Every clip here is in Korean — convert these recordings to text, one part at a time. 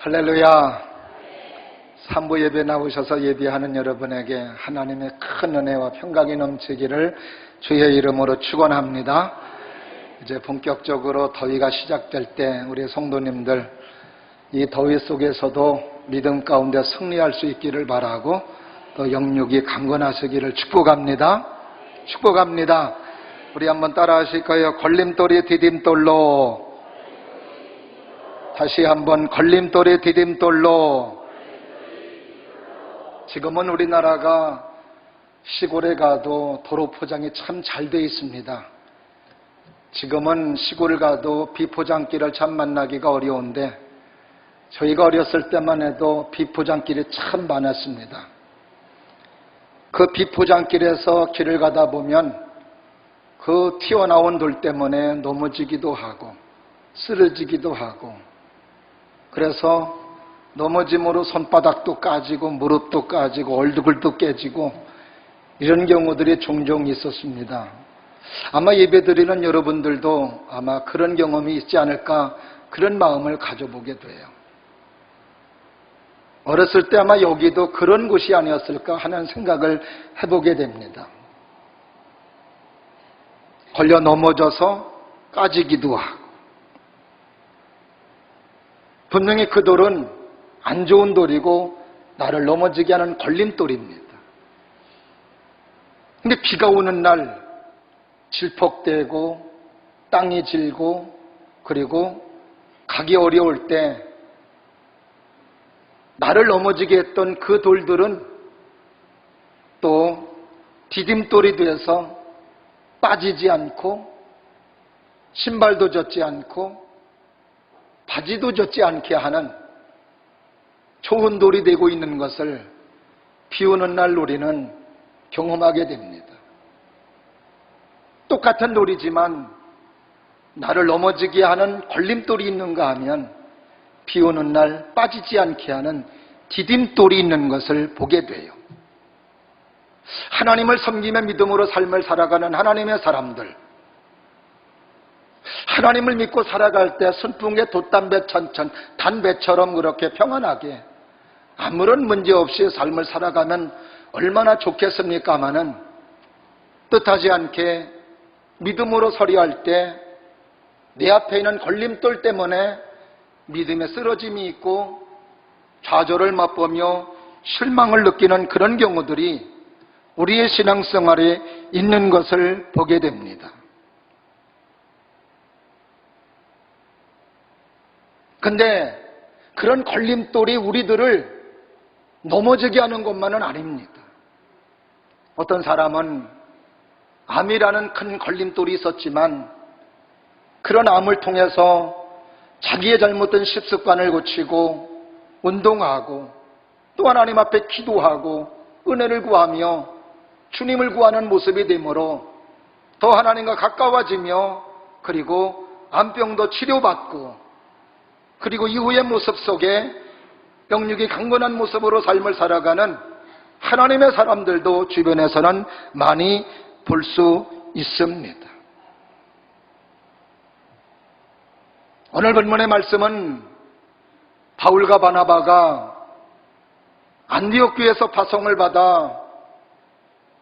할렐루야. 삼부 예배 나오셔서 예배하는 여러분에게 하나님의 큰 은혜와 평강이 넘치기를 주의 이름으로 축원합니다. 이제 본격적으로 더위가 시작될 때 우리 성도님들 이 더위 속에서도 믿음 가운데 승리할 수 있기를 바라고 또 영육이 강건하시기를 축복합니다. 축복합니다. 우리 한번 따라 하실까요? 걸림돌이 디딤돌로, 다시 한번 걸림돌이 디딤돌로. 지금은 우리나라가 시골에 가도 도로 포장이 참 잘 돼 있습니다. 지금은 시골 가도 비포장길을 참 만나기가 어려운데 저희가 어렸을 때만 해도 비포장길이 참 많았습니다. 그 비포장길에서 길을 가다 보면 그 튀어나온 돌 때문에 넘어지기도 하고 쓰러지기도 하고, 그래서 넘어짐으로 손바닥도 까지고 무릎도 까지고 얼굴도 깨지고 이런 경우들이 종종 있었습니다. 아마 예배드리는 여러분들도 아마 그런 경험이 있지 않을까, 그런 마음을 가져보게 돼요. 어렸을 때 아마 여기도 그런 곳이 아니었을까 하는 생각을 해보게 됩니다. 걸려 넘어져서 까지기도 하고, 분명히 그 돌은 안 좋은 돌이고 나를 넘어지게 하는 걸림돌입니다. 근데 비가 오는 날 질퍽대고 땅이 질고 그리고 가기 어려울 때 나를 넘어지게 했던 그 돌들은 또 디딤돌이 돼서 빠지지 않고 신발도 젖지 않고 바지도 젖지 않게 하는 좋은 돌이 되고 있는 것을 비 오는 날 우리는 경험하게 됩니다. 똑같은 돌이지만 나를 넘어지게 하는 걸림돌이 있는가 하면 비 오는 날 빠지지 않게 하는 디딤돌이 있는 것을 보게 돼요. 하나님을 섬기며 믿음으로 삶을 살아가는 하나님의 사람들, 하나님을 믿고 살아갈 때 순풍의 돛담배 천천 단배처럼 그렇게 평안하게 아무런 문제 없이 삶을 살아가면 얼마나 좋겠습니까마는, 뜻하지 않게 믿음으로 서리할 때 내 앞에 있는 걸림돌 때문에 믿음에 쓰러짐이 있고 좌절을 맛보며 실망을 느끼는 그런 경우들이 우리의 신앙생활에 있는 것을 보게 됩니다. 근데 그런 걸림돌이 우리들을 넘어지게 하는 것만은 아닙니다. 어떤 사람은 암이라는 큰 걸림돌이 있었지만 그런 암을 통해서 자기의 잘못된 식습관을 고치고 운동하고 또 하나님 앞에 기도하고 은혜를 구하며 주님을 구하는 모습이 되므로 더 하나님과 가까워지며 그리고 암병도 치료받고 그리고 이후의 모습 속에 영육이 강건한 모습으로 삶을 살아가는 하나님의 사람들도 주변에서는 많이 볼 수 있습니다. 오늘 본문의 말씀은 바울과 바나바가 안디옥 교회에서 파송을 받아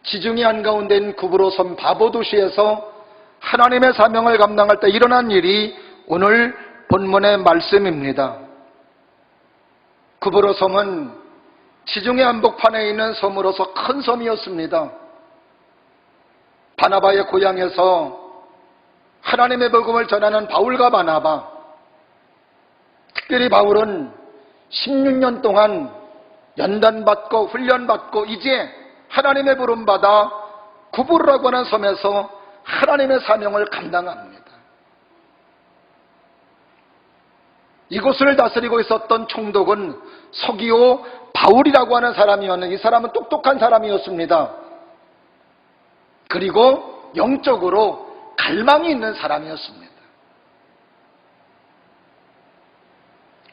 지중해 한가운데인 구브로섬 바보 도시에서 하나님의 사명을 감당할 때 일어난 일이 오늘 본문의 말씀입니다. 구브로섬은 지중해 한복판에 있는 섬으로서 큰 섬이었습니다. 바나바의 고향에서 하나님의 복음을 전하는 바울과 바나바, 특별히 바울은 16년 동안 연단받고 훈련받고 이제 하나님의 부름받아 구브로라고 하는 섬에서 하나님의 사명을 감당합니다. 이곳을 다스리고 있었던 총독은 서기오 바울이라고 하는 사람이었는데 이 사람은 똑똑한 사람이었습니다. 그리고 영적으로 갈망이 있는 사람이었습니다.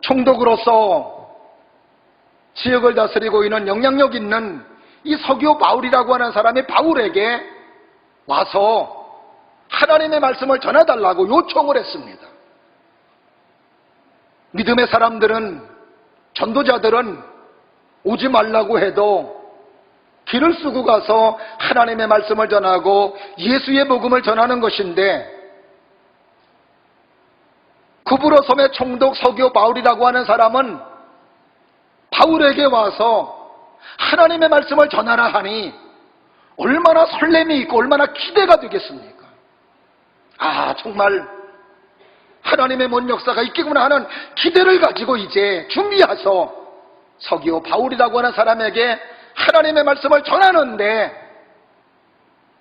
총독으로서 지역을 다스리고 있는 영향력 있는 이 서기오 바울이라고 하는 사람이 바울에게 와서 하나님의 말씀을 전해달라고 요청을 했습니다. 믿음의 사람들은 전도자들은 오지 말라고 해도 길을 쓰고 가서 하나님의 말씀을 전하고 예수의 복음을 전하는 것인데, 구브로섬의 총독 서기오 바울이라고 하는 사람은 바울에게 와서 하나님의 말씀을 전하라 하니 얼마나 설렘이 있고 얼마나 기대가 되겠습니까? 아, 정말 하나님의 뭔 역사가 있겠구나 하는 기대를 가지고 이제 준비해서 서기오 바울이라고 하는 사람에게 하나님의 말씀을 전하는데,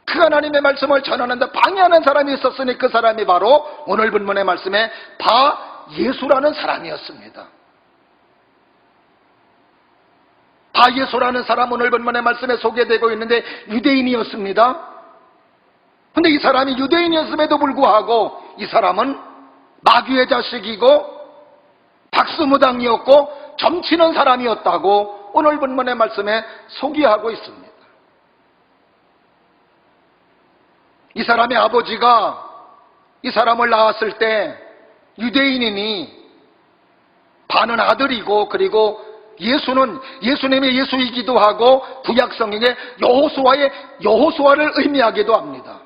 그 하나님의 말씀을 전하는데 방해하는 사람이 있었으니 그 사람이 바로 오늘 본문의 말씀에 바 예수라는 사람이었습니다. 바 예수라는 사람, 오늘 본문의 말씀에 소개되고 있는데 유대인이었습니다. 근데 이 사람이 유대인이었음에도 불구하고 이 사람은 마귀의 자식이고 박수무당이었고 점치는 사람이었다고 오늘 본문의 말씀에 소개하고 있습니다. 이 사람의 아버지가 이 사람을 낳았을 때 유대인이니 반은 아들이고, 그리고 예수는 예수님의 예수이기도 하고 구약성경의 여호수아의 여호수아를 의미하기도 합니다.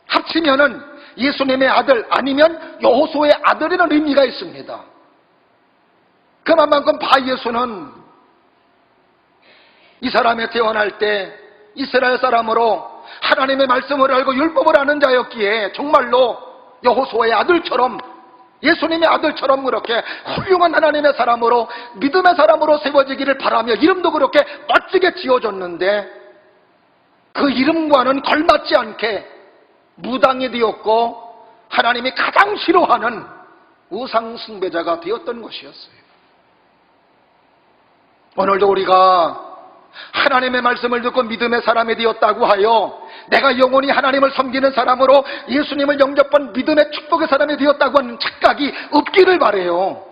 합치면은 예수님의 아들 아니면 여호수아의 아들이라는 의미가 있습니다. 그만큼 바 예수는 이 사람이 태어날 때 이스라엘 사람으로 하나님의 말씀을 알고 율법을 아는 자였기에 정말로 여호수아의 아들처럼, 예수님의 아들처럼 그렇게 훌륭한 하나님의 사람으로, 믿음의 사람으로 세워지기를 바라며 이름도 그렇게 멋지게 지어줬는데, 그 이름과는 걸맞지 않게 무당이 되었고 하나님이 가장 싫어하는 우상 숭배자가 되었던 것이었어요. 오늘도 우리가 하나님의 말씀을 듣고 믿음의 사람이 되었다고 하여 내가 영원히 하나님을 섬기는 사람으로 예수님을 영접한 믿음의 축복의 사람이 되었다고 하는 착각이 없기를 바라요.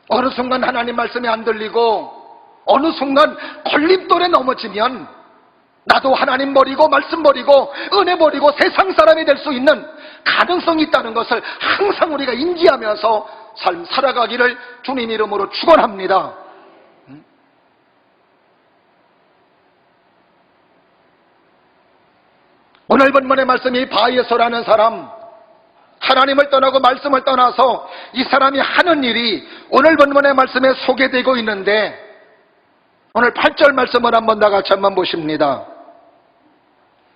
어느 순간 하나님 말씀이 안 들리고 어느 순간 걸림돌에 넘어지면 나도 하나님 버리고 말씀 버리고 은혜 버리고 세상 사람이 될 수 있는 가능성이 있다는 것을 항상 우리가 인지하면서 삶 살아가기를 주님 이름으로 축원합니다. 오늘 본문의 말씀이 바예서라는 사람, 하나님을 떠나고 말씀을 떠나서 이 사람이 하는 일이 오늘 본문의 말씀에 소개되고 있는데, 오늘 8절 말씀을 한번 다 같이 한번 보십니다.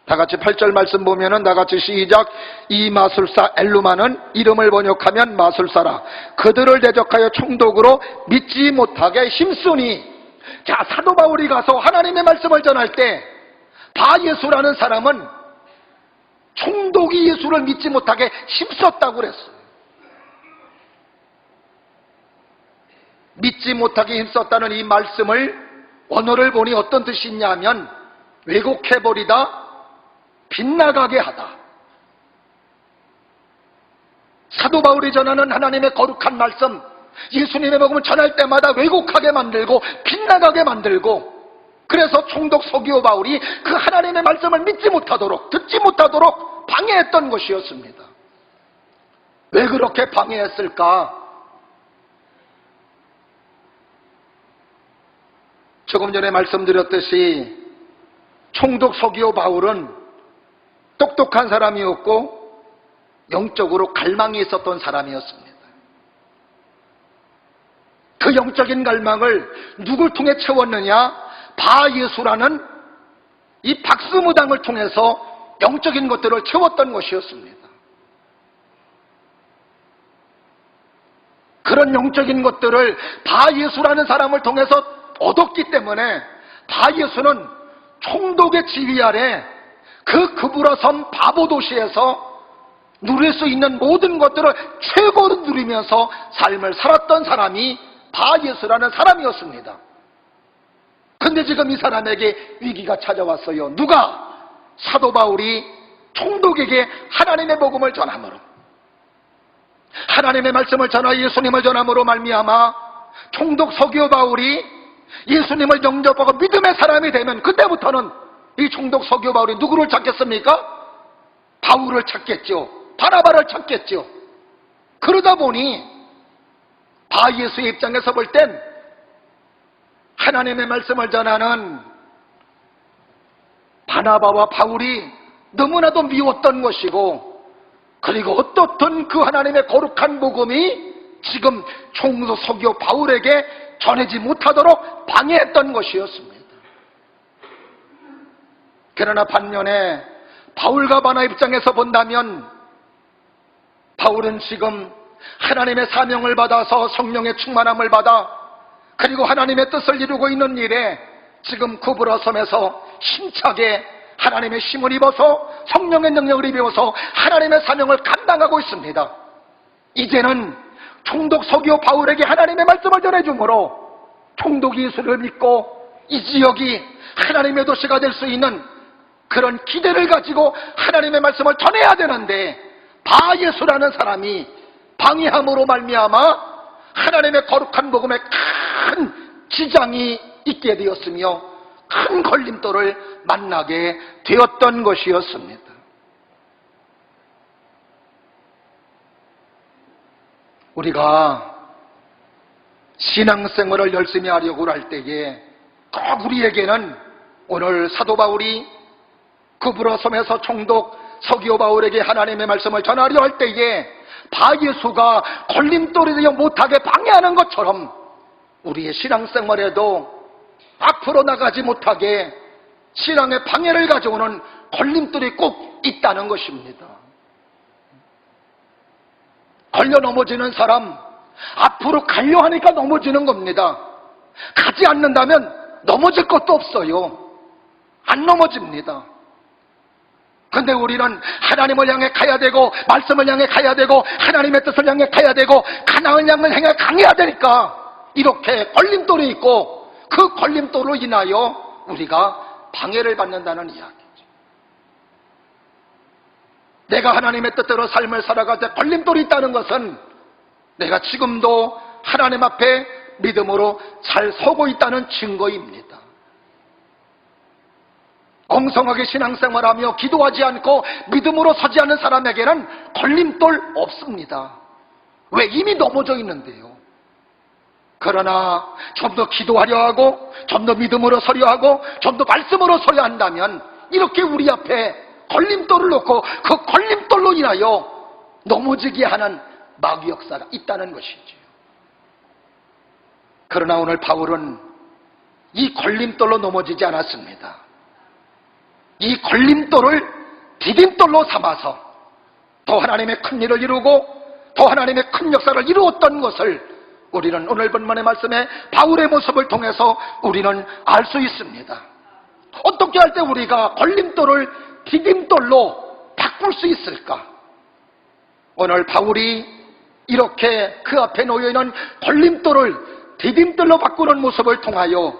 다 같이 8절 말씀 보면은 다 같이 시작. 이 마술사 엘루마는 이름을 번역하면 마술사라. 그들을 대적하여 총독으로 믿지 못하게 힘쓰니. 자, 사도 바울이 가서 하나님의 말씀을 전할 때 바예수라는 사람은 총독이 예수를 믿지 못하게 힘썼다고 그랬어요. 믿지 못하게 힘썼다는 이 말씀을 원어를 보니 어떤 뜻이 있냐면 왜곡해버리다, 빗나가게 하다. 사도 바울이 전하는 하나님의 거룩한 말씀, 예수님의 복음을 전할 때마다 왜곡하게 만들고 빗나가게 만들고, 그래서 총독 서기오 바울이 그 하나님의 말씀을 믿지 못하도록, 듣지 못하도록 방해했던 것이었습니다. 왜 그렇게 방해했을까? 조금 전에 말씀드렸듯이 총독 서기오 바울은 똑똑한 사람이었고 영적으로 갈망이 있었던 사람이었습니다. 그 영적인 갈망을 누굴 통해 채웠느냐? 바예수라는 이 박수무당을 통해서 영적인 것들을 채웠던 것이었습니다. 그런 영적인 것들을 바예수라는 사람을 통해서 얻었기 때문에 바예수는 총독의 지휘 아래 그 그브라섬 바보 도시에서 누릴 수 있는 모든 것들을 최고로 누리면서 삶을 살았던 사람이 바예수라는 사람이었습니다. 근데 지금 이 사람에게 위기가 찾아왔어요. 누가? 사도 바울이 총독에게 하나님의 복음을 전함으로, 하나님의 말씀을 전하 예수님을 전함으로 말미암아 총독 서기오 바울이 예수님을 영접하고 믿음의 사람이 되면 그때부터는 이 총독 서기오 바울이 누구를 찾겠습니까? 바울을 찾겠죠. 바나바를 찾겠죠. 그러다 보니 바예수의 입장에서 볼 땐 하나님의 말씀을 전하는 바나바와 바울이 너무나도 미웠던 것이고, 그리고 어떻든 그 하나님의 거룩한 복음이 지금 총독 서기오 바울에게 전하지 못하도록 방해했던 것이었습니다. 그러나 반면에 바울과 바나 입장에서 본다면 바울은 지금 하나님의 사명을 받아서 성령의 충만함을 받아 그리고 하나님의 뜻을 이루고 있는 일에 지금 구브라 섬에서 힘차게 하나님의 힘을 입어서 성령의 능력을 입어서 하나님의 사명을 감당하고 있습니다. 이제는 총독 서기오 바울에게 하나님의 말씀을 전해주므로 총독이 예수를 믿고 이 지역이 하나님의 도시가 될 수 있는 그런 기대를 가지고 하나님의 말씀을 전해야 되는데, 바예수라는 사람이 방해함으로 말미암아 하나님의 거룩한 복음에 큰 지장이 있게 되었으며 큰 걸림돌을 만나게 되었던 것이었습니다. 우리가 신앙생활을 열심히 하려고 할 때에 꼭 우리에게는 오늘 사도 바울이 구브라 섬에서 총독 서기오 바울에게 하나님의 말씀을 전하려 할 때에 바예수가 걸림돌이 되어 못하게 방해하는 것처럼 우리의 신앙생활에도 앞으로 나가지 못하게 신앙의 방해를 가져오는 걸림돌이 꼭 있다는 것입니다. 걸려 넘어지는 사람, 앞으로 가려 하니까 넘어지는 겁니다. 가지 않는다면 넘어질 것도 없어요. 안 넘어집니다. 근데 우리는 하나님을 향해 가야 되고 말씀을 향해 가야 되고 하나님의 뜻을 향해 가야 되고 가나안을 향해 강해야 되니까 이렇게 걸림돌이 있고, 그 걸림돌로 인하여 우리가 방해를 받는다는 이야기죠. 내가 하나님의 뜻대로 삶을 살아갈 때 걸림돌이 있다는 것은 내가 지금도 하나님 앞에 믿음으로 잘 서고 있다는 증거입니다. 엉성하게 신앙생활하며 기도하지 않고 믿음으로 서지 않는 사람에게는 걸림돌 없습니다. 왜? 이미 넘어져 있는데요. 그러나 좀 더 기도하려 하고 좀 더 믿음으로 서려 하고 좀 더 말씀으로 서야 한다면 이렇게 우리 앞에 걸림돌을 놓고 그 걸림돌로 인하여 넘어지게 하는 마귀 역사가 있다는 것이죠. 그러나 오늘 바울은 이 걸림돌로 넘어지지 않았습니다. 이 걸림돌을 디딤돌로 삼아서 더 하나님의 큰 일을 이루고 더 하나님의 큰 역사를 이루었던 것을 우리는 오늘 본문의 말씀에 바울의 모습을 통해서 우리는 알 수 있습니다. 어떻게 할 때 우리가 걸림돌을 디딤돌로 바꿀 수 있을까? 오늘 바울이 이렇게 그 앞에 놓여있는 걸림돌을 디딤돌로 바꾸는 모습을 통하여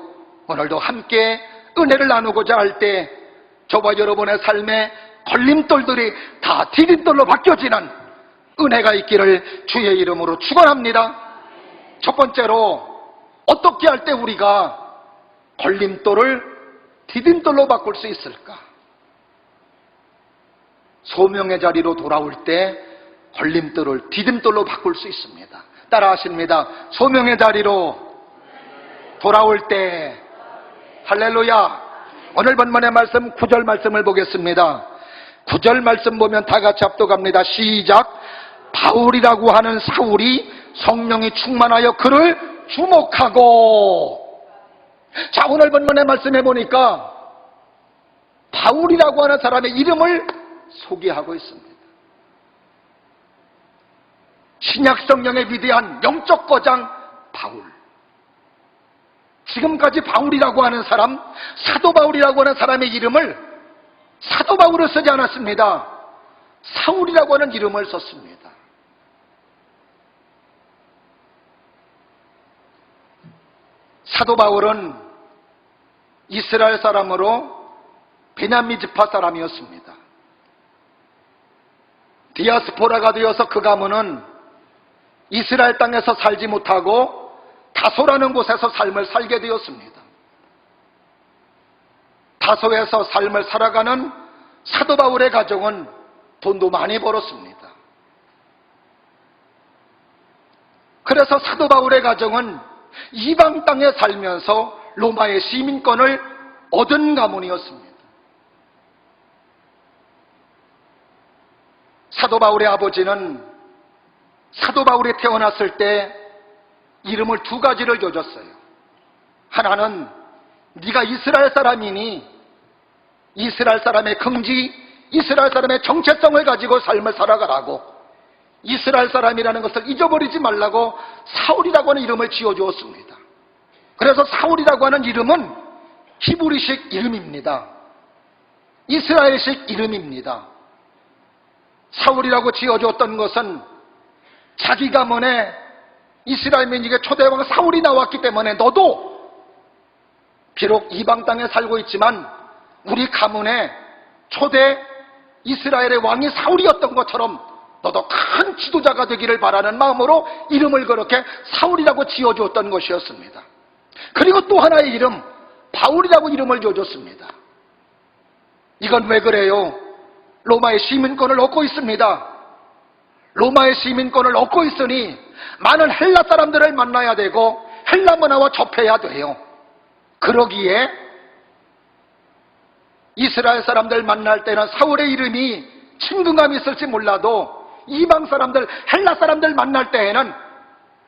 오늘도 함께 은혜를 나누고자 할 때 저와 여러분의 삶에 걸림돌들이 다 디딤돌로 바뀌어지는 은혜가 있기를 주의 이름으로 축원합니다. 첫 번째로, 어떻게 할 때 우리가 걸림돌을 디딤돌로 바꿀 수 있을까? 소명의 자리로 돌아올 때 걸림돌을 디딤돌로 바꿀 수 있습니다. 따라 하십니다. 소명의 자리로 돌아올 때, 할렐루야. 오늘 본문의 말씀 9절 말씀을 보겠습니다. 9절 말씀 보면 다 같이 합독합니다. 시작. 바울이라고 하는 사울이 성령이 충만하여 그를 주목하고. 자, 오늘 본문의 말씀해 보니까 바울이라고 하는 사람의 이름을 소개하고 있습니다. 신약 성령의 위대한 영적 거장 바울. 지금까지 바울이라고 하는 사람, 사도 바울이라고 하는 사람의 이름을 사도 바울을 쓰지 않았습니다. 사울이라고 하는 이름을 썼습니다. 사도 바울은 이스라엘 사람으로 베냐민 지파 사람이었습니다. 디아스포라가 되어서 그 가문은 이스라엘 땅에서 살지 못하고 다소라는 곳에서 삶을 살게 되었습니다. 다소에서 삶을 살아가는 사도 바울의 가정은 돈도 많이 벌었습니다. 그래서 사도 바울의 가정은 이방 땅에 살면서 로마의 시민권을 얻은 가문이었습니다. 사도 바울의 아버지는 사도 바울이 태어났을 때 이름을 두 가지를 줘줬어요. 하나는 네가 이스라엘 사람이니 이스라엘 사람의 긍지, 이스라엘 사람의 정체성을 가지고 삶을 살아가라고, 이스라엘 사람이라는 것을 잊어버리지 말라고 사울이라고 하는 이름을 지어주었습니다. 그래서 사울이라고 하는 이름은 히브리식 이름입니다. 이스라엘식 이름입니다. 사울이라고 지어주었던 것은 자기 가문에 이스라엘 민족의 초대왕 사울이 나왔기 때문에 너도 비록 이방 땅에 살고 있지만 우리 가문에 초대 이스라엘의 왕이 사울이었던 것처럼 너도 큰 지도자가 되기를 바라는 마음으로 이름을 그렇게 사울이라고 지어주었던 것이었습니다. 그리고 또 하나의 이름, 바울이라고 이름을 지어줬습니다. 이건 왜 그래요? 로마의 시민권을 얻고 있습니다. 로마의 시민권을 얻고 있으니 많은 헬라 사람들을 만나야 되고 헬라 문화와 접해야 돼요. 그러기에 이스라엘 사람들 만날 때는 사울의 이름이 친근감이 있을지 몰라도 이방 사람들, 헬라 사람들 만날 때에는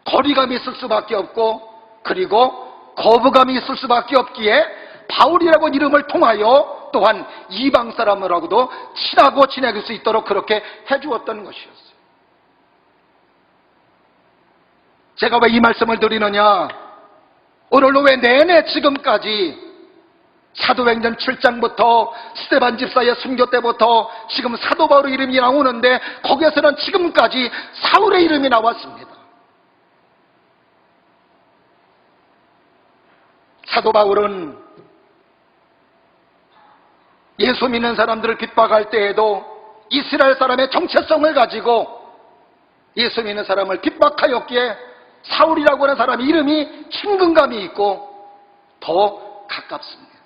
거리감이 있을 수밖에 없고 그리고 거부감이 있을 수밖에 없기에 바울이라고 이름을 통하여 또한 이방 사람들하고도 친하고 지낼 수 있도록 그렇게 해주었던 것이었어요. 제가 왜 이 말씀을 드리느냐, 오늘로 왜 내내 지금까지 사도행전 7장부터 스데반 집사의 순교 때부터 지금 사도 바울의 이름이 나오는데 거기에서는 지금까지 사울의 이름이 나왔습니다. 사도 바울은 예수 믿는 사람들을 핍박할 때에도 이스라엘 사람의 정체성을 가지고 예수 믿는 사람을 핍박하였기에 사울이라고 하는 사람 이름이 친근감이 있고 더 가깝습니다.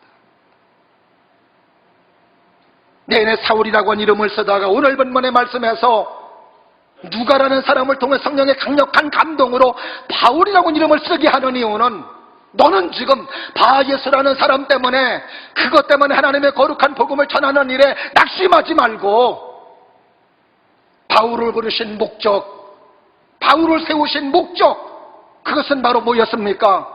내내 사울이라고 하는 이름을 쓰다가 오늘 본문의 말씀에서 누가라는 사람을 통해 성령의 강력한 감동으로 바울이라고 하는 이름을 쓰게 하는 이유는 너는 지금 바예수라는 사람 때문에 그것 때문에 하나님의 거룩한 복음을 전하는 일에 낙심하지 말고 바울을 부르신 목적, 바울을 세우신 목적, 그것은 바로 뭐였습니까?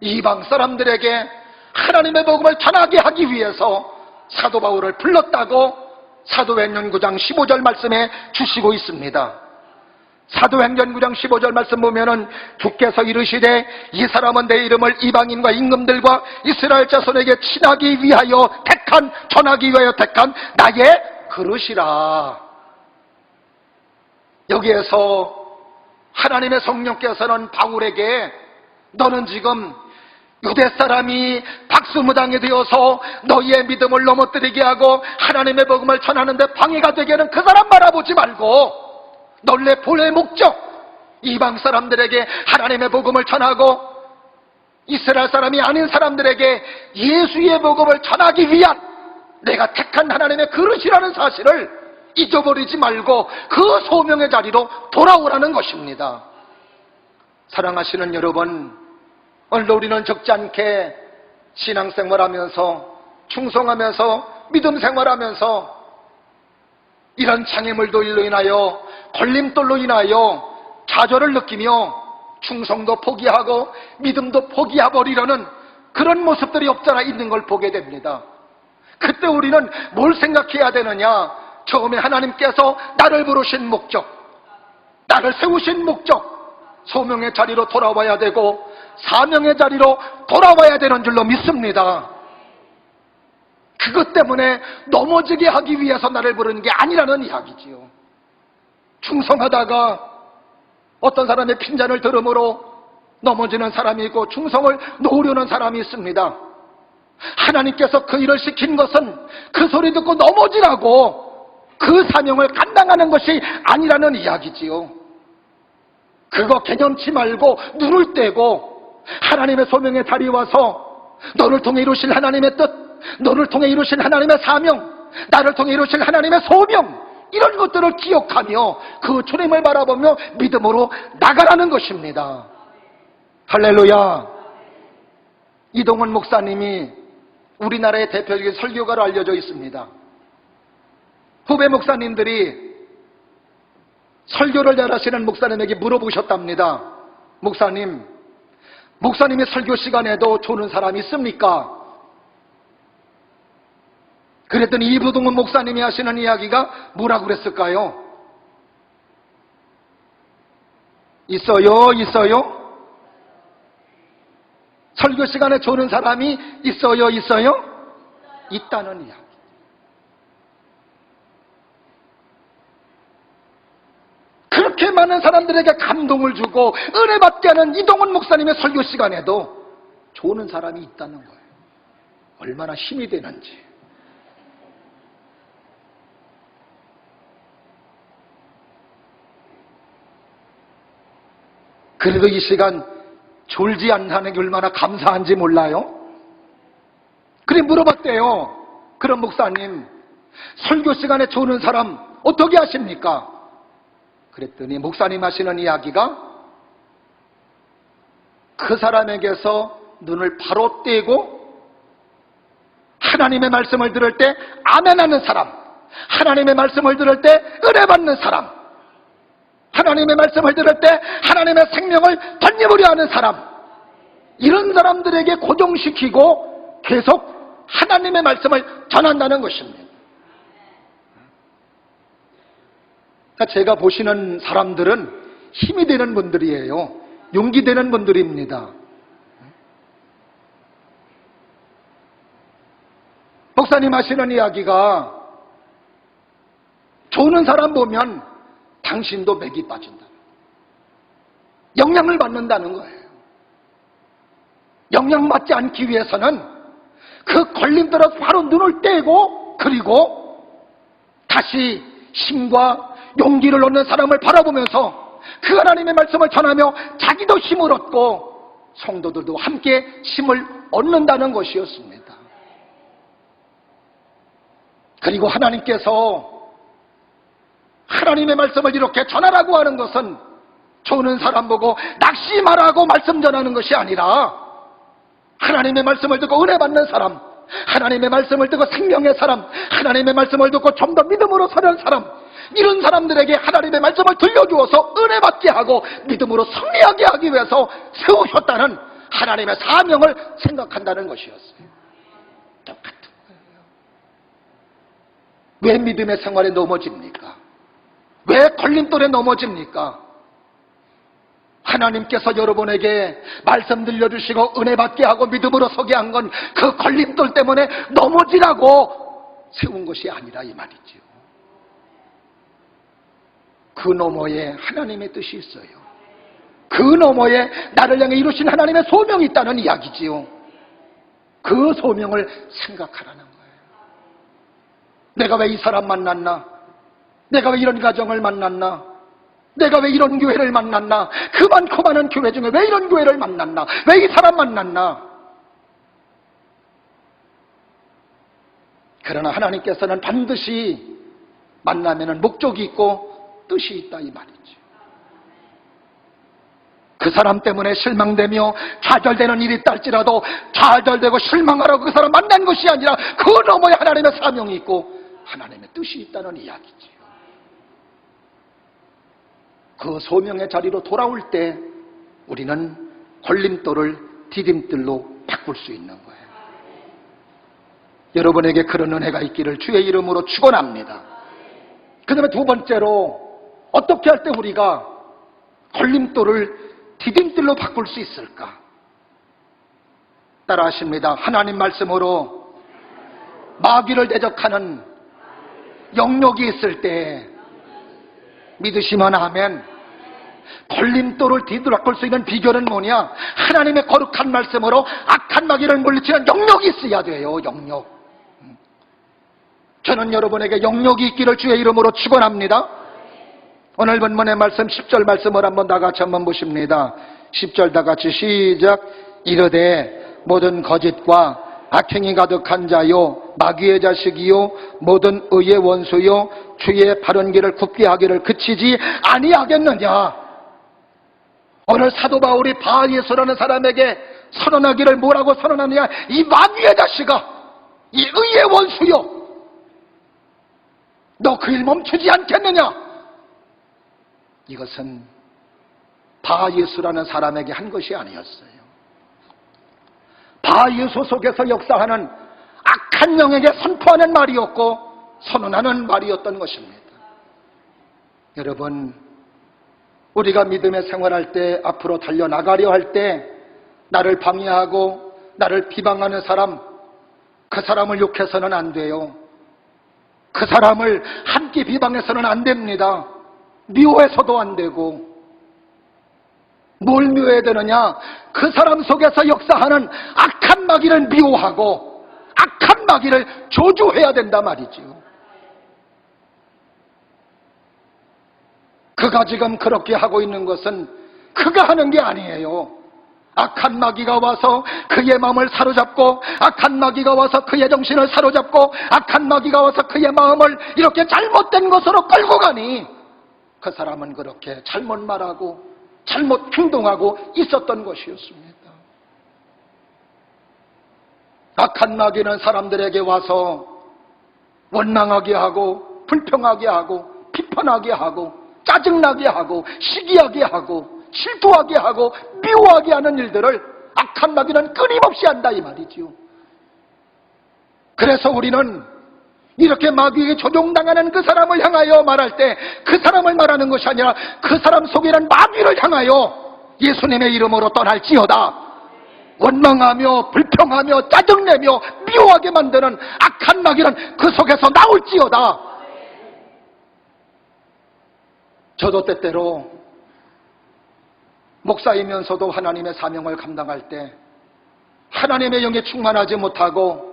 이방 사람들에게 하나님의 복음을 전하게 하기 위해서 사도 바울을 불렀다고 사도행전 9장 15절 말씀에 주시고 있습니다. 사도행전 9장 15절 말씀 보면은 주께서 이르시되 이 사람은 내 이름을 이방인과 임금들과 이스라엘 자손에게 친하기 위하여 전하기 위하여 택한 나의 그릇이라. 여기에서 하나님의 성령께서는 바울에게 너는 지금 유대 사람이 박수무당이 되어서 너희의 믿음을 넘어뜨리게 하고 하나님의 복음을 전하는데 방해가 되게 하는 그 사람 바라보지 말고 너의 본래 목적, 이방 사람들에게 하나님의 복음을 전하고 이스라엘 사람이 아닌 사람들에게 예수의 복음을 전하기 위한 내가 택한 하나님의 그릇이라는 사실을 잊어버리지 말고 그 소명의 자리로 돌아오라는 것입니다. 사랑하시는 여러분, 오늘 우리는 적지 않게 신앙생활하면서 충성하면서 믿음 생활하면서 이런 장애물로 인하여 걸림돌로 인하여 좌절을 느끼며 충성도 포기하고 믿음도 포기해버리려는 그런 모습들이 없잖아 있는 걸 보게 됩니다. 그때 우리는 뭘 생각해야 되느냐? 처음에 하나님께서 나를 부르신 목적, 나를 세우신 목적, 소명의 자리로 돌아와야 되고 사명의 자리로 돌아와야 되는 줄로 믿습니다. 그것 때문에 넘어지게 하기 위해서 나를 부르는 게 아니라는 이야기지요. 충성하다가 어떤 사람의 핀잔을 들음으로 넘어지는 사람이 있고 충성을 놓으려는 사람이 있습니다. 하나님께서 그 일을 시킨 것은 그 소리 듣고 넘어지라고 그 사명을 감당하는 것이 아니라는 이야기지요. 그거 개념치 말고 눈을 떼고 하나님의 소명의 자리에 와서 너를 통해 이루실 하나님의 뜻, 너를 통해 이루실 하나님의 사명, 나를 통해 이루실 하나님의 소명, 이런 것들을 기억하며 그 주님을 바라보며 믿음으로 나가라는 것입니다. 할렐루야. 이동훈 목사님이 우리나라의 대표적인 설교가로 알려져 있습니다. 후배 목사님들이 설교를 잘하시는 목사님에게 물어보셨답니다. 목사님의 설교 시간에도 조는 사람이 있습니까? 그랬더니 이부동훈 목사님이 하시는 이야기가 뭐라고 그랬을까요? 있어요? 설교 시간에 조는 사람이 있어요? 있다는 이야기. 그렇게 많은 사람들에게 감동을 주고 은혜 받게 하는 이동훈 목사님의 설교 시간에도 조는 사람이 있다는 거예요. 얼마나 힘이 되는지. 그래도 이 시간 졸지 않는 게 얼마나 감사한지 몰라요? 그래 물어봤대요. 그럼 목사님, 설교 시간에 조는 사람 어떻게 하십니까? 그랬더니 목사님 하시는 이야기가 그 사람에게서 눈을 바로 떼고 하나님의 말씀을 들을 때 아멘하는 사람, 하나님의 말씀을 들을 때 은혜 받는 사람, 하나님의 말씀을 들을 때 하나님의 생명을 덧입으려 하는 사람, 이런 사람들에게 고정시키고 계속 하나님의 말씀을 전한다는 것입니다. 제가 보시는 사람들은 힘이 되는 분들이에요. 용기 되는 분들입니다. 목사님 하시는 이야기가 조는 사람 보면 당신도 맥이 빠진다. 영향을 받는다는 거예요. 영향받지 않기 위해서는 그 걸림돌에서 바로 눈을 떼고 그리고 다시 힘과 용기를 얻는 사람을 바라보면서 그 하나님의 말씀을 전하며 자기도 힘을 얻고 성도들도 함께 힘을 얻는다는 것이었습니다. 그리고 하나님께서 하나님의 말씀을 이렇게 전하라고 하는 것은 조는 사람 보고 낙심하라고 말씀 전하는 것이 아니라 하나님의 말씀을 듣고 은혜 받는 사람, 하나님의 말씀을 듣고 생명의 사람, 하나님의 말씀을 듣고 좀 더 믿음으로 서는 사람, 이런 사람들에게 하나님의 말씀을 들려주어서 은혜 받게 하고 믿음으로 승리하게 하기 위해서 세우셨다는 하나님의 사명을 생각한다는 것이었어요. 똑같은 거예요. 왜 믿음의 생활에 넘어집니까? 왜 걸림돌에 넘어집니까? 하나님께서 여러분에게 말씀 들려주시고 은혜 받게 하고 믿음으로 서게 한 건 그 걸림돌 때문에 넘어지라고 세운 것이 아니라 이 말이지요. 그 너머에 하나님의 뜻이 있어요. 그 너머에 나를 향해 이루신 하나님의 소명이 있다는 이야기지요. 그 소명을 생각하라는 거예요. 내가 왜 이 사람 만났나? 내가 왜 이런 가정을 만났나? 내가 왜 이런 교회를 만났나? 그 많고 많은 교회 중에 왜 이런 교회를 만났나? 왜 이 사람 만났나? 그러나 하나님께서는 반드시 만나면은 목적이 있고 뜻이 있다 이 말이죠. 그 사람 때문에 실망되며 좌절되는 일이 있다 할지라도 좌절되고 실망하라고 그 사람 만난 것이 아니라 그 너머에 하나님의 사명이 있고 하나님의 뜻이 있다는 이야기지요. 그 소명의 자리로 돌아올 때 우리는 걸림돌을 디딤돌로 바꿀 수 있는 거예요. 여러분에게 그런 은혜가 있기를 주의 이름으로 축원합니다. 그 다음에 두 번째로 어떻게 할 때 우리가 걸림돌을 디딤돌로 바꿀 수 있을까? 따라 하십니다. 하나님 말씀으로 마귀를 대적하는 영역이 있을 때 믿으시면 아멘. 걸림돌을 디딤돌로 바꿀 수 있는 비결은 뭐냐? 하나님의 거룩한 말씀으로 악한 마귀를 물리치는 영역이 있어야 돼요. 영역. 저는 여러분에게 영역이 있기를 주의 이름으로 축원합니다. 오늘 본문의 말씀 10절 말씀을 한번 다 같이 한번 보십니다. 10절 다 같이 시작. 이르되 모든 거짓과 악행이 가득한 자요, 마귀의 자식이요, 모든 의의 원수요, 주의 바른 길을 굽게 하기를 그치지 아니하겠느냐. 오늘 사도 바울이 바알예수라는 사람에게 선언하기를 뭐라고 선언하느냐. 이 마귀의 자식아, 이 의의 원수요, 너 그 일 멈추지 않겠느냐. 이것은 바알예수라는 사람에게 한 것이 아니었어요. 바알예수 속에서 역사하는 악한 영에게 선포하는 말이었고 선언하는 말이었던 것입니다. 여러분, 우리가 믿음의 생활할 때, 앞으로 달려나가려 할 때 나를 방해하고 나를 비방하는 사람, 그 사람을 욕해서는 안 돼요. 그 사람을 함께 비방해서는 안 됩니다. 미워해서도 안 되고. 뭘 미워해야 되느냐? 그 사람 속에서 역사하는 악한 마귀를 미워하고 악한 마귀를 저주해야 된다 말이지요. 그가 지금 그렇게 하고 있는 것은 그가 하는 게 아니에요. 악한 마귀가 와서 그의 마음을 사로잡고, 악한 마귀가 와서 그의 정신을 사로잡고, 악한 마귀가 와서 그의 마음을 이렇게 잘못된 것으로 끌고 가니 그 사람은 그렇게 잘못 말하고 잘못 행동하고 있었던 것이었습니다. 악한 마귀는 사람들에게 와서 원망하게 하고 불평하게 하고 비판하게 하고 짜증나게 하고 시기하게 하고 질투하게 하고 미워하게 하는 일들을 악한 마귀는 끊임없이 한다 이 말이지요. 그래서 우리는 이렇게 마귀에게 조종당하는 그 사람을 향하여 말할 때 그 사람을 말하는 것이 아니라 그 사람 속에 있는 마귀를 향하여 예수님의 이름으로 떠날지어다. 원망하며 불평하며 짜증내며 미워하게 만드는 악한 마귀는 그 속에서 나올지어다. 저도 때때로 목사이면서도 하나님의 사명을 감당할 때 하나님의 영에 충만하지 못하고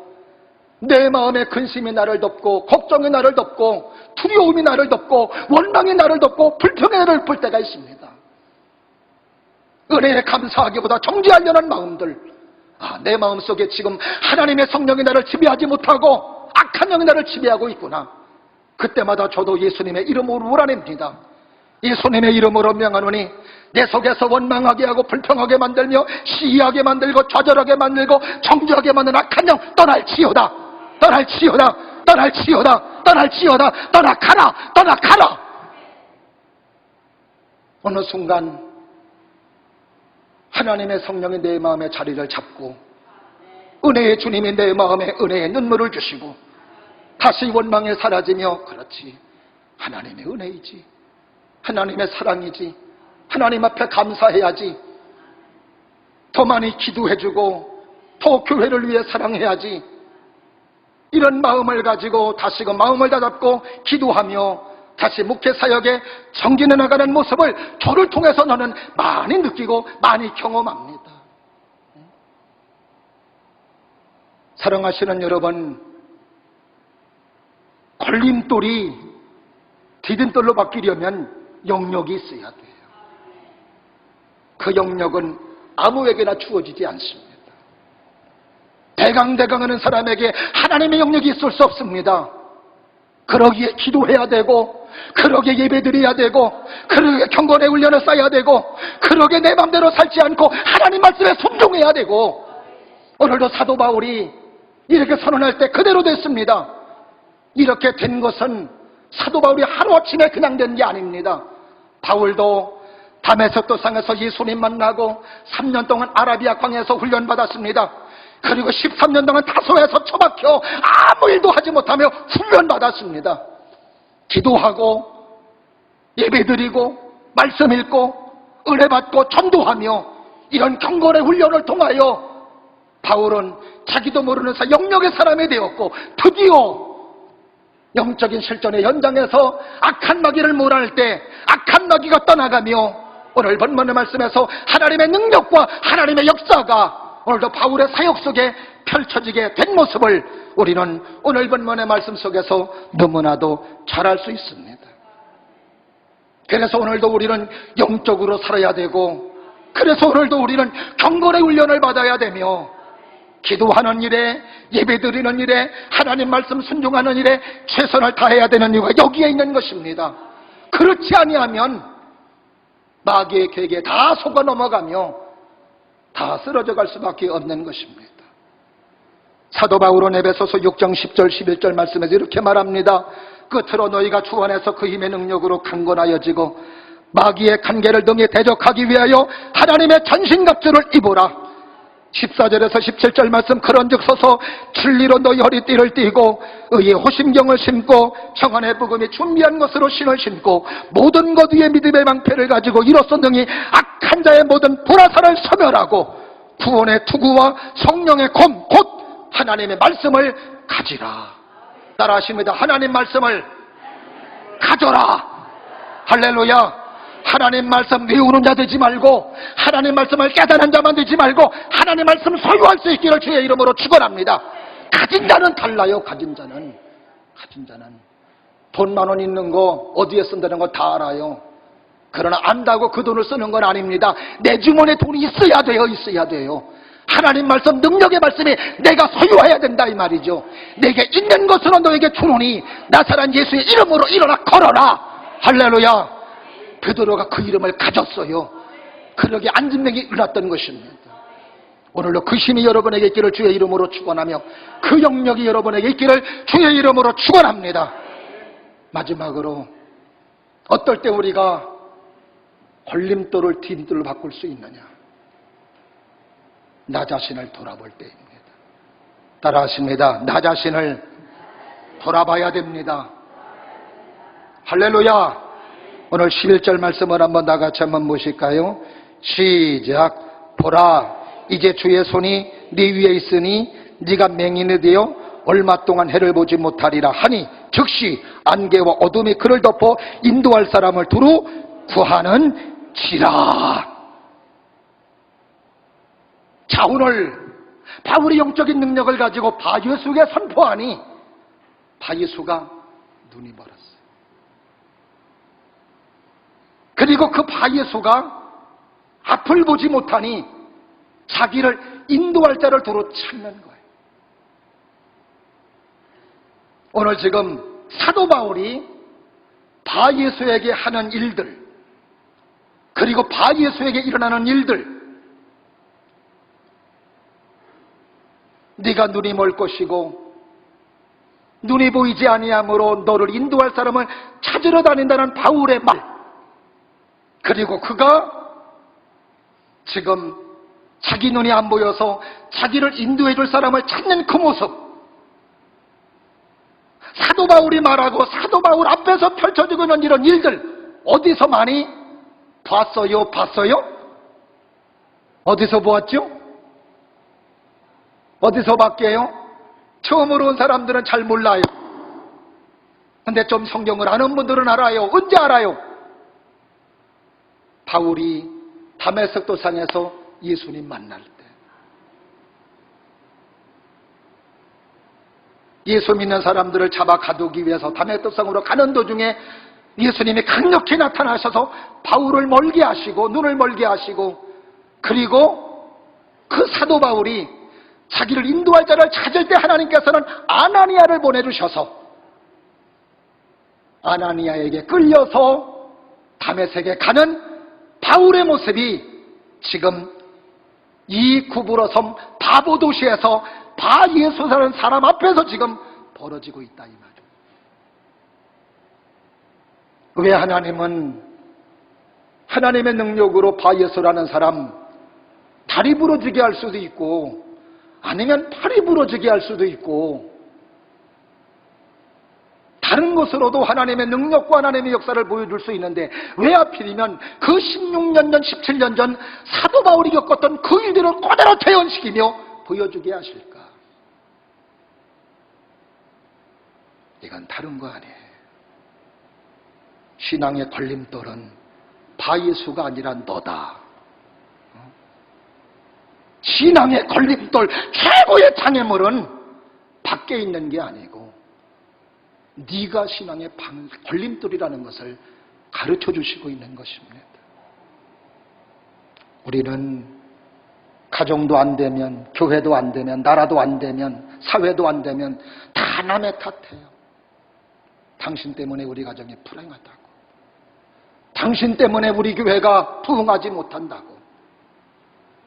내 마음에 근심이 나를 덮고 걱정이 나를 덮고 두려움이 나를 덮고 원망이 나를 덮고 불평이 나를 볼 때가 있습니다. 은혜에 감사하기보다 정죄하려는 마음들, 내 마음속에 지금 하나님의 성령이 나를 지배하지 못하고 악한 영이 나를 지배하고 있구나. 그때마다 저도 예수님의 이름으로 몰아냅니다. 예수님의 이름으로 명하노니 내 속에서 원망하게 하고 불평하게 만들며 시기하게 만들고 좌절하게 만들고 정죄하게 만드는 악한 영 떠날지어다. 떠날지어다. 떠날지어다. 떠날지어다. 떠나가라. 떠나가라. 어느 순간 하나님의 성령이 내 마음에 자리를 잡고 은혜의 주님이 내 마음에 은혜의 눈물을 주시고 다시 원망에 사라지며, 그렇지, 하나님의 은혜이지, 하나님의 사랑이지, 하나님 앞에 감사해야지, 더 많이 기도해주고 더 교회를 위해 사랑해야지, 이런 마음을 가지고 다시금 마음을 다잡고 기도하며 다시 목회사역에 정진해 나가는 모습을 저를 통해서 너는 많이 느끼고 많이 경험합니다. 사랑하시는 여러분, 걸림돌이 디딤돌로 바뀌려면 영역이 있어야 돼요. 그 영역은 아무에게나 주어지지 않습니다. 대강대강하는 사람에게 하나님의 영역이 있을 수 없습니다. 그러기에 기도해야 되고, 그러기에 예배드려야 되고, 그러기에 경건의 훈련을 쌓아야 되고, 그러기에 내 맘대로 살지 않고 하나님 말씀에 순종해야 되고, 오늘도 사도 바울이 이렇게 선언할 때 그대로 됐습니다. 이렇게 된 것은 사도 바울이 하루아침에 그냥 된 게 아닙니다. 바울도 다메섹 도상에서 예수님 만나고 3년 동안 아라비아 광야에서 훈련받았습니다. 그리고 13년 동안 다소에서 처박혀 아무 일도 하지 못하며 훈련받았습니다. 기도하고 예배드리고 말씀 읽고 은혜받고 전도하며 이런 경건의 훈련을 통하여 바울은 자기도 모르는 사이 영역의 사람이 되었고, 드디어 영적인 실전의 현장에서 악한 마귀를 몰아낼 때 악한 마귀가 떠나가며 오늘 본문의 말씀에서 하나님의 능력과 하나님의 역사가 오늘도 바울의 사역 속에 펼쳐지게 된 모습을 우리는 오늘 본문의 말씀 속에서 너무나도 잘 알 수 있습니다. 그래서 오늘도 우리는 영적으로 살아야 되고, 그래서 오늘도 우리는 경건의 훈련을 받아야 되며, 기도하는 일에, 예배드리는 일에, 하나님 말씀 순종하는 일에 최선을 다해야 되는 이유가 여기에 있는 것입니다. 그렇지 아니하면 마귀의 계획에 다 속아 넘어가며 다 쓰러져 갈 수밖에 없는 것입니다. 사도 바울은 에베소서 6장 10절 11절 말씀에서 이렇게 말합니다. 끝으로 너희가 주 안에서 그 힘의 능력으로 강건하여지고 마귀의 간계를 등에 대적하기 위하여 하나님의 전신갑주를 입으라. 14절에서 17절 말씀, 그런즉 서서 진리로 너희 허리띠를 띠고 의의 호심경을 신고 평안의 복음이 준비한 것으로 신을 신고 모든 것 위에 믿음의 방패를 가지고 이로써 능히 악한 자의 모든 불화살을 소멸하고 구원의 투구와 성령의 검 곧 하나님의 말씀을 가지라. 따라하십니다. 하나님 말씀을 가져라. 할렐루야. 하나님 말씀 외우는 자 되지 말고 하나님 말씀을 깨달은 자만 되지 말고 하나님 말씀 소유할 수 있기를 주의 이름으로 축원합니다. 가진 자는 달라요. 가진 자는 돈 10,000원 있는 거 어디에 쓴다는 거 다 알아요. 그러나 안다고 그 돈을 쓰는 건 아닙니다. 내 주머니에 돈이 있어야 돼요. 하나님 말씀, 능력의 말씀이 내가 소유해야 된다 이 말이죠. 내게 있는 것으로 너에게 주노니 나사란 예수의 이름으로 일어나 걸어라. 할렐루야. 베드로가 그 이름을 가졌어요. 그러게 안진병이 일어났던 것입니다. 오늘도 그 힘이 여러분에게 있기를 주의 이름으로 축원하며 그 영역이 여러분에게 있기를 주의 이름으로 축원합니다. 마지막으로 어떨 때 우리가 걸림돌을 디딤돌로 바꿀 수 있느냐? 나 자신을 돌아볼 때입니다. 따라하십니다. 나 자신을 돌아봐야 됩니다. 할렐루야. 오늘 11절 말씀을 한번 나같이 한번 보실까요? 시작. 보라, 이제 주의 손이 네 위에 있으니 네가 맹인이 되어 얼마 동안 해를 보지 못하리라 하니 즉시 안개와 어둠이 그를 덮어 인도할 사람을 두루 구하는 지라. 자, 오늘 바울이 영적인 능력을 가지고 바예수에게 선포하니 바예수가 눈이 멀었어요. 그리고 그 바예수가 앞을 보지 못하니 자기를 인도할 자를 두루 찾는 거예요. 오늘 지금 사도 바울이 바예수에게 하는 일들, 그리고 바예수에게 일어나는 일들, 네가 눈이 멀 것이고 눈이 보이지 아니하므로 너를 인도할 사람을 찾으러 다닌다는 바울의 말, 그리고 그가 지금 자기 눈이 안 보여서 자기를 인도해 줄 사람을 찾는 그 모습, 사도 바울이 말하고 사도 바울 앞에서 펼쳐지고 있는 이런 일들 어디서 많이 봤어요? 어디서 보았죠? 어디서 봤게요? 처음으로 온 사람들은 잘 몰라요. 근데 좀 성경을 아는 분들은 알아요. 언제 알아요? 바울이 다메섹 도상에서 예수님 만날 때, 예수 믿는 사람들을 잡아 가두기 위해서 다메섹 도상으로 가는 도중에 예수님이 강력히 나타나셔서 바울을 멀게 하시고 눈을 멀게 하시고, 그리고 그 사도 바울이 자기를 인도할 자를 찾을 때 하나님께서는 아나니아를 보내주셔서 아나니아에게 끌려서 다메섹에 가는 바울의 모습이 지금 이 구부러 섬 바보 도시에서 바예수라는 사람 앞에서 지금 벌어지고 있다 이 말이에요. 왜 하나님은 하나님의 능력으로 바예수라는 사람 다리 부러지게 할 수도 있고 아니면 팔이 부러지게 할 수도 있고 다른 것으로도 하나님의 능력과 하나님의 역사를 보여줄 수 있는데 왜 하필이면 그 16년 전 17년 전 사도 바울이 겪었던 그 일들을 그대로 재현시키며 보여주게 하실까? 이건 다른 거 아니에요. 신앙의 걸림돌은 바예수가 아니라 너다. 신앙의 걸림돌, 최고의 장애물은 밖에 있는 게 아니고 네가 신앙의 걸림돌이라는 것을 가르쳐 주시고 있는 것입니다. 우리는 가정도 안 되면, 교회도 안 되면, 나라도 안 되면, 사회도 안 되면 다 남의 탓해요. 당신 때문에 우리 가정이 불행하다고, 당신 때문에 우리 교회가 부흥하지 못한다고,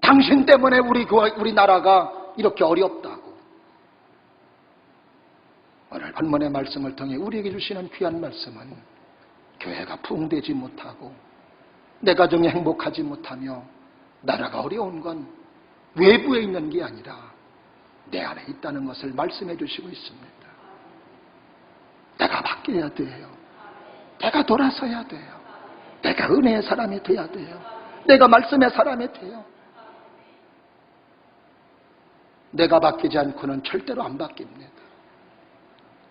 당신 때문에 우리 나라가 이렇게 어렵다고. 오늘 본문의 말씀을 통해 우리에게 주시는 귀한 말씀은 교회가 부흥되지 못하고 내 가정이 행복하지 못하며 나라가 어려운 건 외부에 있는 게 아니라 내 안에 있다는 것을 말씀해 주시고 있습니다. 내가 바뀌어야 돼요. 내가 돌아서야 돼요. 내가 은혜의 사람이 돼야 돼요. 내가 말씀의 사람이 돼요. 내가 바뀌지 않고는 절대로 안 바뀝니다.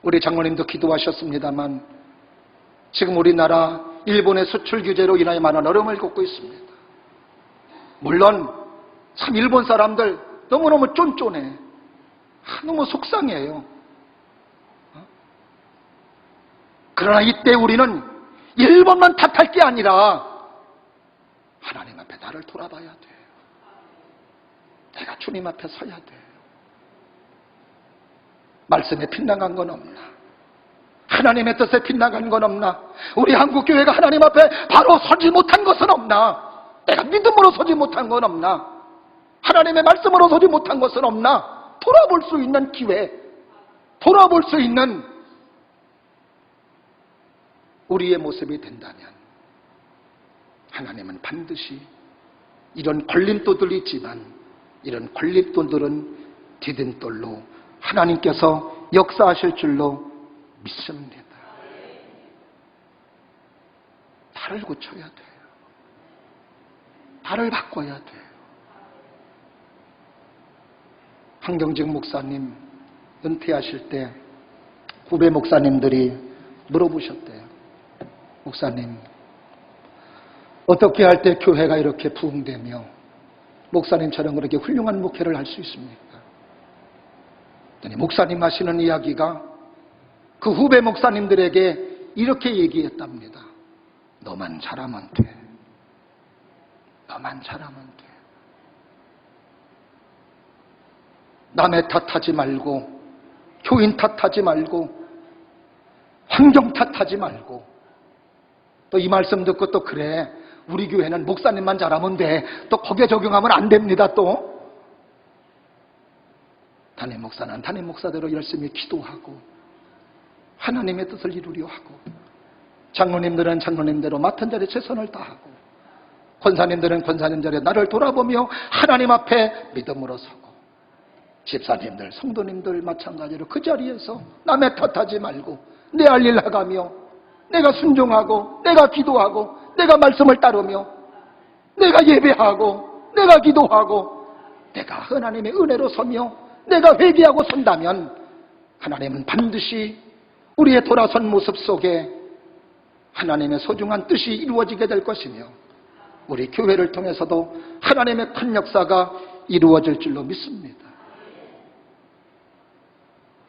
우리 장로님도 기도하셨습니다만 지금 우리나라 일본의 수출 규제로 인하여 많은 어려움을 겪고 있습니다. 물론 참 일본 사람들 너무너무 쫀쫀해. 너무 속상해요. 그러나 이때 우리는 일본만 탓할 게 아니라 하나님 앞에 나를 돌아봐야 돼요. 내가 주님 앞에 서야 돼요. 말씀에 빗나간 건 없나? 하나님의 뜻에 빗나간 건 없나? 우리 한국교회가 하나님 앞에 바로 서지 못한 것은 없나? 내가 믿음으로 서지 못한 건 없나? 하나님의 말씀으로 서지 못한 것은 없나? 돌아볼 수 있는 기회, 돌아볼 수 있는 우리의 모습이 된다면 하나님은 반드시 이런 걸림돌들이 있지만 이런 걸림돌들은 디딤돌로 하나님께서 역사하실 줄로 믿습니다. 나를 고쳐야 돼요. 나를 바꿔야 돼요. 황경직 목사님 은퇴하실 때 후배 목사님들이 물어보셨대요. 목사님, 어떻게 할 때 교회가 이렇게 부흥되며 목사님처럼 그렇게 훌륭한 목회를 할 수 있습니까? 목사님 하시는 이야기가 그 후배 목사님들에게 이렇게 얘기했답니다. 너만 잘하면 돼. 너만 잘하면 돼. 남의 탓하지 말고, 교인 탓하지 말고, 환경 탓하지 말고, 또 이 말씀 듣고 또 그래, 우리 교회는 목사님만 잘하면 돼. 또 거기에 적용하면 안 됩니다. 또 담임 목사는 담임 목사대로 열심히 기도하고 하나님의 뜻을 이루려 하고, 장로님들은 장로님대로 맡은 자리에 최선을 다하고, 권사님들은 권사님대로 나를 돌아보며 하나님 앞에 믿음으로 서고, 집사님들, 성도님들 마찬가지로 그 자리에서 남의 탓하지 말고 내 할 일 나가며 내가 순종하고 내가 기도하고 내가 말씀을 따르며 내가 예배하고 내가 기도하고 내가 하나님의 은혜로 서며 내가 회개하고 선다면 하나님은 반드시 우리의 돌아선 모습 속에 하나님의 소중한 뜻이 이루어지게 될 것이며 우리 교회를 통해서도 하나님의 큰 역사가 이루어질 줄로 믿습니다.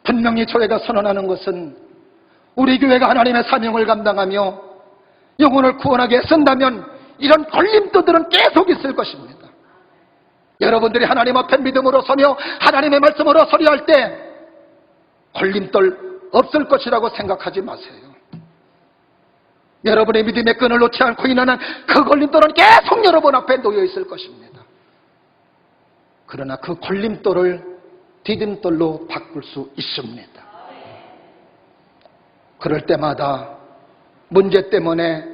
분명히 저희가 선언하는 것은 우리 교회가 하나님의 사명을 감당하며 영혼을 구원하게 애쓴다면 이런 걸림돌들은 계속 있을 것입니다. 여러분들이 하나님 앞에 믿음으로 서며 하나님의 말씀으로 서려 할 때 걸림돌 없을 것이라고 생각하지 마세요. 여러분의 믿음의 끈을 놓지 않고 있는 그 걸림돌은 계속 여러분 앞에 놓여 있을 것입니다. 그러나 그 걸림돌을 디딤돌로 바꿀 수 있습니다. 그럴 때마다 문제 때문에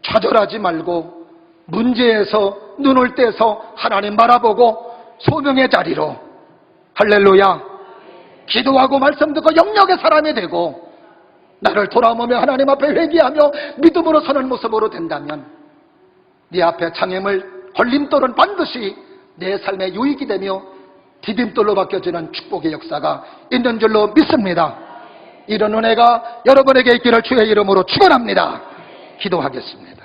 좌절하지 말고 문제에서 눈을 떼서 하나님 바라보고 소명의 자리로 할렐루야 기도하고 말씀 듣고 영역의 사람이 되고 나를 돌아보며 하나님 앞에 회개하며 믿음으로 서는 모습으로 된다면 네 앞에 장애물 걸림돌은 반드시 내 삶의 유익이 되며 디딤돌로 바뀌어지는 축복의 역사가 있는 줄로 믿습니다. 이런 은혜가 여러분에게 있기를 주의 이름으로 축원합니다. 기도하겠습니다.